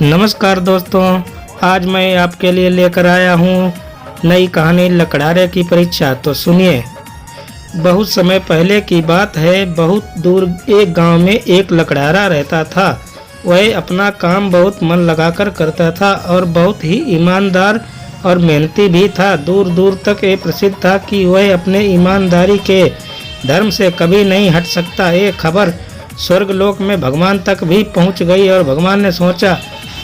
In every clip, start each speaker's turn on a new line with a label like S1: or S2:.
S1: नमस्कार दोस्तों, आज मैं आपके लिए लेकर आया हूँ नई कहानी लकड़हारे की परीक्षा। तो सुनिए। बहुत समय पहले की बात है। बहुत दूर एक गांव में एक लकड़हारा रहता था। वह अपना काम बहुत मन लगाकर करता था और बहुत ही ईमानदार और मेहनती भी था। दूर दूर तक ये प्रसिद्ध था कि वह अपने ईमानदारी के धर्म से कभी नहीं हट सकता। ये खबर स्वर्गलोक में भगवान तक भी पहुंच गई और भगवान ने सोचा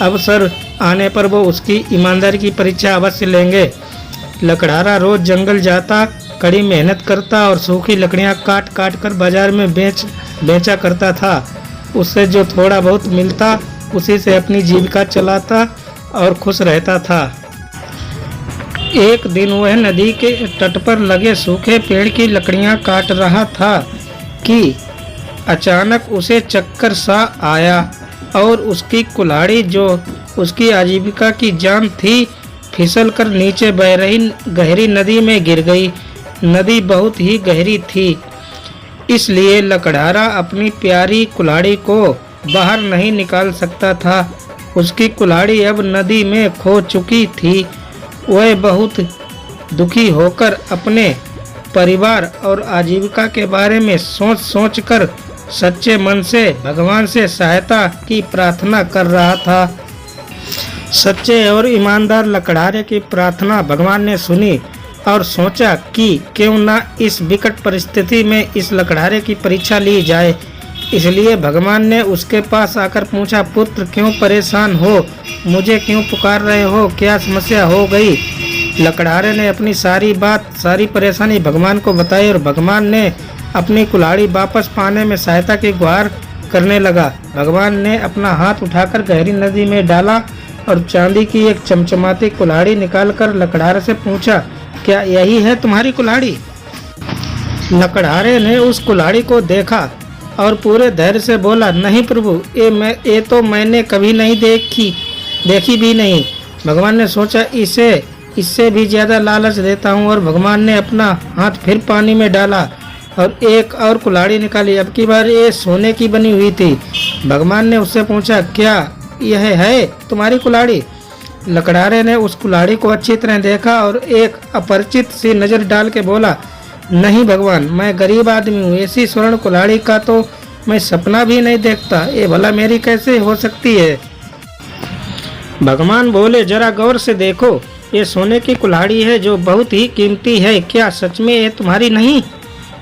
S1: अवसर आने पर वो उसकी ईमानदारी की परीक्षा अवश्य लेंगे। लकड़हारा रोज जंगल जाता, कड़ी मेहनत करता और सूखी लकड़ियां काट काट कर बाजार में बेचा करता था। उससे जो थोड़ा बहुत मिलता उसी से अपनी जीविका चलाता और खुश रहता था। एक दिन वह नदी के तट पर लगे सूखे पेड़ की लकड़ियां काट रहा था कि अचानक उसे चक्कर सा आया और उसकी कुल्हाड़ी, जो उसकी आजीविका की जान थी, फिसल कर नीचे बह रही गहरी नदी में गिर गई। नदी बहुत ही गहरी थी, इसलिए लकड़हारा अपनी प्यारी कुल्हाड़ी को बाहर नहीं निकाल सकता था। उसकी कुल्हाड़ी अब नदी में खो चुकी थी। वह बहुत दुखी होकर अपने परिवार और आजीविका के बारे में सोच सोच कर सच्चे मन से भगवान से सहायता की प्रार्थना कर रहा था। सच्चे और ईमानदार लकड़हारे की प्रार्थना भगवान ने सुनी और सोचा कि क्यों ना इस विकट परिस्थिति में इस लकड़हारे की परीक्षा ली जाए। इसलिए भगवान ने उसके पास आकर पूछा, पुत्र क्यों परेशान हो? मुझे क्यों पुकार रहे हो? क्या समस्या हो गई? लकड़हारे ने अपनी सारी परेशानी भगवान को बताई और भगवान ने अपनी कुल्हाड़ी वापस पाने में सहायता की गुहार करने लगा। भगवान ने अपना हाथ उठाकर गहरी नदी में डाला और चांदी की एक चमचमाती कुल्हाड़ी निकालकर लकड़हारे से पूछा, क्या यही है तुम्हारी कुल्हाड़ी? लकड़हारे ने उस कुल्हाड़ी को देखा और पूरे धैर्य से बोला, नहीं प्रभु, ये तो मैंने कभी नहीं देखी भी नहीं। भगवान ने सोचा, इससे भी ज्यादा लालच देता हूँ। और भगवान ने अपना हाथ फिर पानी में डाला और एक और कुल्हाड़ी निकाली। अब की बार ये सोने की बनी हुई थी। भगवान ने उससे पूछा, क्या यह है तुम्हारी कुल्हाड़ी? लकड़हारे ने उस कुल्हाड़ी को अच्छी तरह देखा और एक अपरिचित सी नज़र डाल के बोला, नहीं भगवान, मैं गरीब आदमी हूँ। ऐसी स्वर्ण कुल्हाड़ी का तो मैं सपना भी नहीं देखता। ये भला मेरी कैसे हो सकती है? भगवान बोले, जरा गौर से देखो, ये सोने की कुल्हाड़ी है जो बहुत ही कीमती है। क्या सच में ये तुम्हारी नहीं?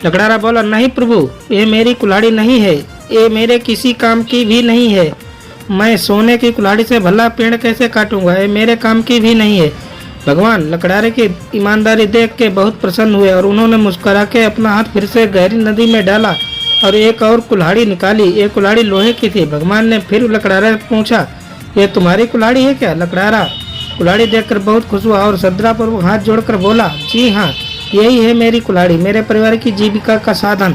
S1: लकड़हारा बोला, नहीं प्रभु, ये मेरी कुल्हाड़ी नहीं है। ये मेरे किसी काम की भी नहीं है। मैं सोने की कुल्हाड़ी से भला पेड़ कैसे काटूंगा? ये मेरे काम की भी नहीं है। भगवान लकड़हारे की ईमानदारी देख के बहुत प्रसन्न हुए और उन्होंने मुस्कुरा के अपना हाथ फिर से गहरी नदी में डाला और एक और कुल्हाड़ी निकाली। ये कुल्हाड़ी लोहे की थी। भगवान ने फिर लकड़हारे से पूछा, ये तुम्हारी कुल्हाड़ी है क्या? लकड़हारा कुल्हाड़ी देखकर बहुत खुश हुआ और श्रद्धापूर्वक हाथ जोड़कर बोला, जी हाँ, यही है मेरी कुल्हाड़ी, मेरे परिवार की जीविका का साधन।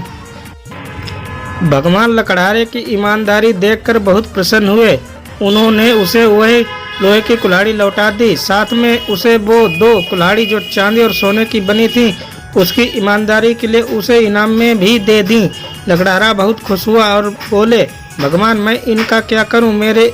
S1: भगवान लकड़हारे की ईमानदारी देखकर बहुत प्रसन्न हुए। उन्होंने उसे वह लोहे की कुल्हाड़ी लौटा दी। साथ में उसे वो दो कुल्हाड़ी जो चांदी और सोने की बनी थी, उसकी ईमानदारी के लिए उसे इनाम में भी दे दी। लकड़हारा बहुत खुश हुआ और बोले, भगवान, मैं इनका क्या करूं? मेरे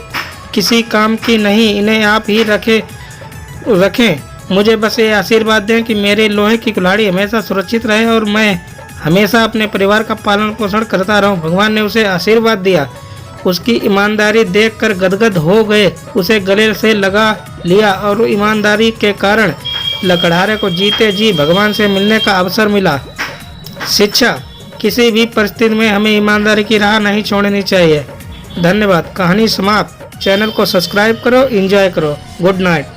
S1: किसी काम की नहीं, इन्हें आप ही रखें। मुझे बस ये आशीर्वाद दें कि मेरे लोहे की कुल्हाड़ी हमेशा सुरक्षित रहे और मैं हमेशा अपने परिवार का पालन पोषण करता रहूं। भगवान ने उसे आशीर्वाद दिया। उसकी ईमानदारी देखकर गदगद हो गए, उसे गले से लगा लिया और ईमानदारी के कारण लकड़हारे को जीते जी भगवान से मिलने का अवसर मिला। शिक्षा, किसी भी परिस्थिति में हमें ईमानदारी की राह नहीं छोड़नी चाहिए। धन्यवाद। कहानी समाप्त। चैनल को सब्सक्राइब करो, एंजॉय करो। Good night.